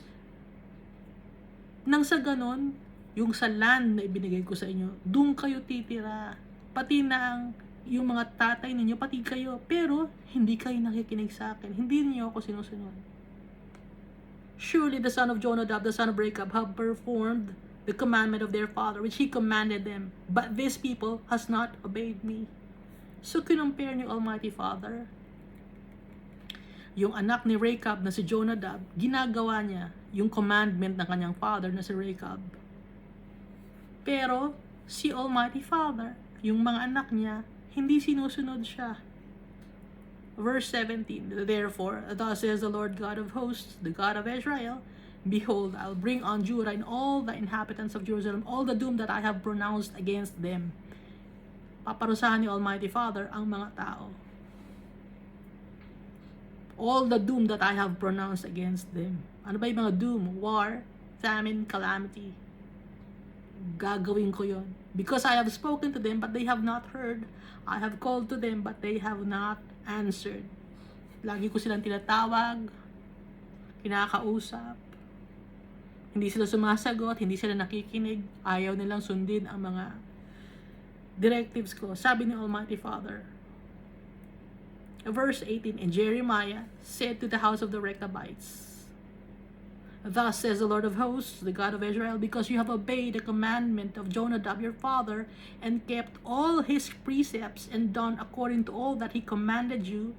nang sa ganon, yung sa land na ibinigay ko sa inyo, doon kayo titira. Pati na yung mga tatay ninyo, pati kayo. Pero, hindi kayo nakikinig sa akin. Hindi niyo ako sinusunod. Surely the son of Jonadab, the son of Rechab, have performed the commandment of their father, which he commanded them. But this people has not obeyed me. So, kinumpare ni Almighty Father, yung anak ni Rechab na si Jonadab, ginagawa niya yung commandment ng kanyang father na si Rechab. Pero, si Almighty Father, yung mga anak niya, hindi sinusunod siya. Verse 17, therefore, thus says the Lord God of hosts, the God of Israel, behold, I'll bring on Judah and all the inhabitants of Jerusalem all the doom that I have pronounced against them. Paparusahan ni Almighty Father ang mga tao. All the doom that I have pronounced against them. Ano ba yung mga doom? War, famine, calamity. Gagawin ko yon. Because I have spoken to them, but they have not heard. I have called to them, but they have not answered. Lagi ko silang tinatawag, kinakausap. Hindi sila sumasagot, hindi sila nakikinig. Ayaw nilang sundin ang mga directives ko. Sabi ni Almighty Father. Verse 18, and Jeremiah said to the house of the Rechabites, thus says the Lord of hosts, the God of Israel, because you have obeyed the commandment of Jonadab your father, and kept all his precepts, and done according to all that he commanded you.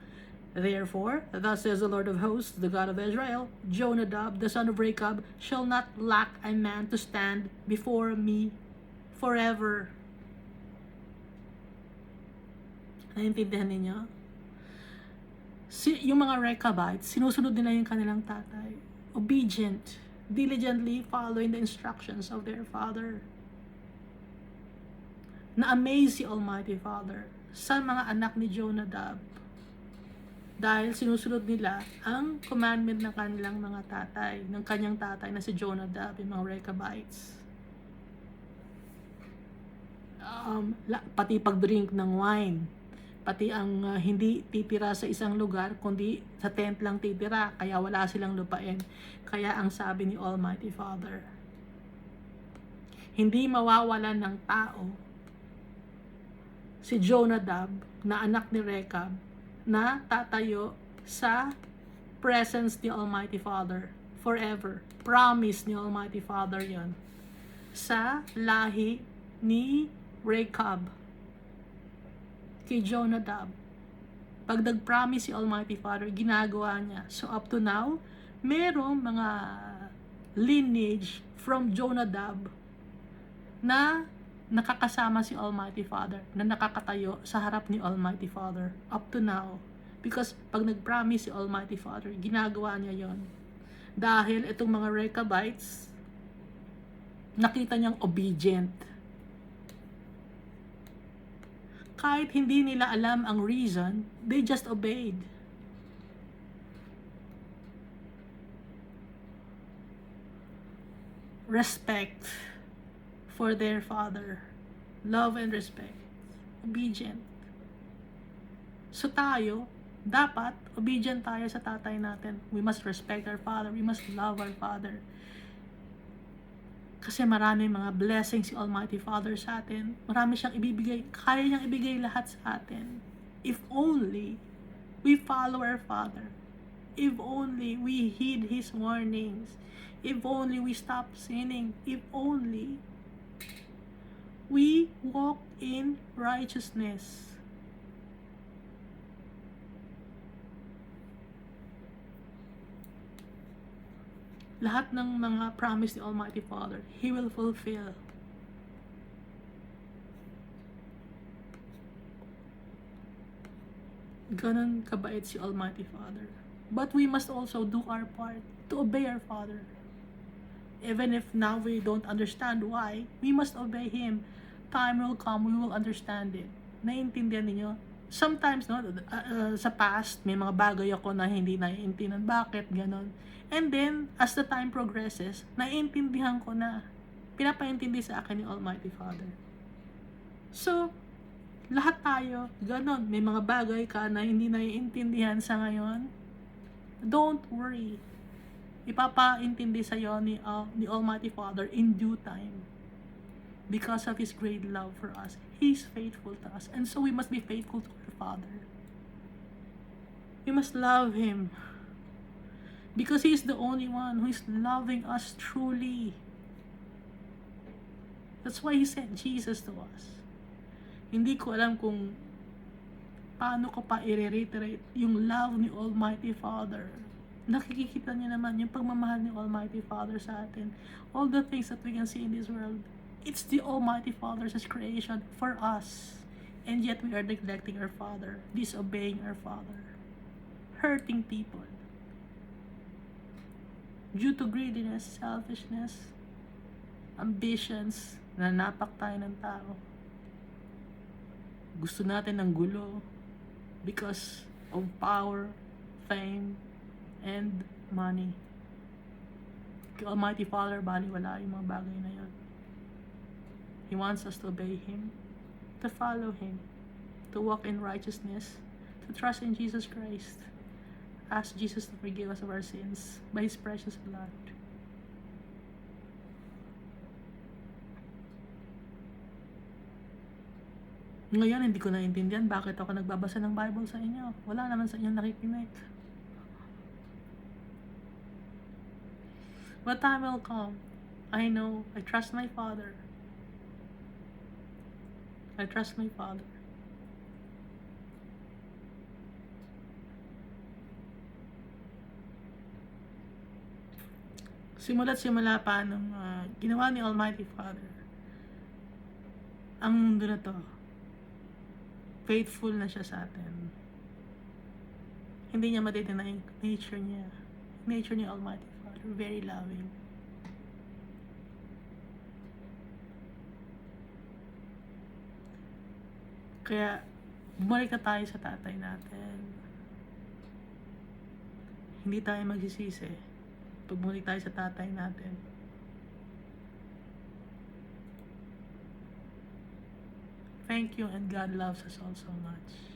Therefore, thus says the Lord of hosts, the God of Israel, Jonadab, the son of Rechab, shall not lack a man to stand before me forever. Naintindihan ninyo? Yung mga Rechabites, sinusunod nila yung kanilang tatay. Obedient, diligently following the instructions of their father. na-amaze si Almighty Father sa mga anak ni Jonadab dahil sinusunod nila ang commandment ng kanilang mga tatay, ng kanyang tatay na si Jonadab, yung mga Rechabites. Pati pag-drink ng wine, pati ang hindi titira sa isang lugar, kundi sa tent lang titira, kaya wala silang lupain. Kaya ang sabi ni Almighty Father, hindi mawawalan ng tao si Jonadab na anak ni Rechab na tatayo sa presence ni Almighty Father forever. Promise ni Almighty Father yon sa lahi ni Rechab kay Jonadab. Pag nag-promise si Almighty Father, ginagawa niya. So up to now, merong mga lineage from Jonadab na nakakasama si Almighty Father, na nakakatayo sa harap ni Almighty Father up to now. Because pag nag-promise si Almighty Father, ginagawa niya yon. Dahil itong mga Rechabites, nakita niyang obedient. Kahit hindi nila alam ang reason, they just obeyed. Respect for their father. Love and respect. Obedient. So tayo, dapat obedient tayo sa tatay natin. We must respect our father. We must love our father. Kasi marami mga blessings si Almighty Father sa atin. Marami siyang ibibigay. Kaya niyang ibigay lahat sa atin. If only we follow our Father. If only we heed His warnings. If only we stop sinning. If only we walk in righteousness. Lahat ng mga promise ni Almighty Father, He will fulfill. Ganon kabait si Almighty Father. But we must also do our part to obey our Father. Even if now we don't understand why, we must obey Him. Time will come, we will understand it. Naiintindihan ninyo? Sometimes, no, sa past, may mga bagay ako na hindi naiintindihan. Bakit? Ganon. And then, as the time progresses, naiintindihan ko na. Pinapaintindi sa akin ni Almighty Father. So, lahat tayo, ganon. May mga bagay ka na hindi naiintindihan sa ngayon. Don't worry. Ipapaintindi sa'yo ni Almighty Father in due time. Because of His great love for us. He's faithful to us. And so we must be faithful to our Father. We must love Him. Because He is the only one who is loving us truly. That's why He sent Jesus to us. Hindi ko alam kung paano ko pa i-reiterate yung love ni Almighty Father. Nakikita niyo naman yung pagmamahal ni Almighty Father sa atin. All the things that we can see in this world, it's the Almighty Father's creation for us. And yet we are neglecting our Father, disobeying our Father, hurting people. Due to greediness, selfishness, ambitions, nanapak tayo ng tao. Gusto natin ng gulo because of power, fame, and money. Kay Almighty Father, baliwala yung mga bagay na yun. He wants us to obey Him, to follow Him, to walk in righteousness, to trust in Jesus Christ. Ask Jesus to forgive us of our sins by His precious blood. Ngayon, hindi ko naintindihan bakit ako nagbabasa ng Bible sa inyo. Wala naman sa inyong nakikinig. But time will come. I know. I trust my Father. I trust my Father. Simula't simula pa nung ginawa ni Almighty Father. Ang mundo na to, faithful na siya sa atin. Hindi niya matitinay nature niya. Nature ni Almighty Father, very loving. Kaya, bumalik na tayo sa tatay natin. Hindi tayo magsisisi pag bumalik tayo sa tatay natin. Thank you, and God loves us all so much.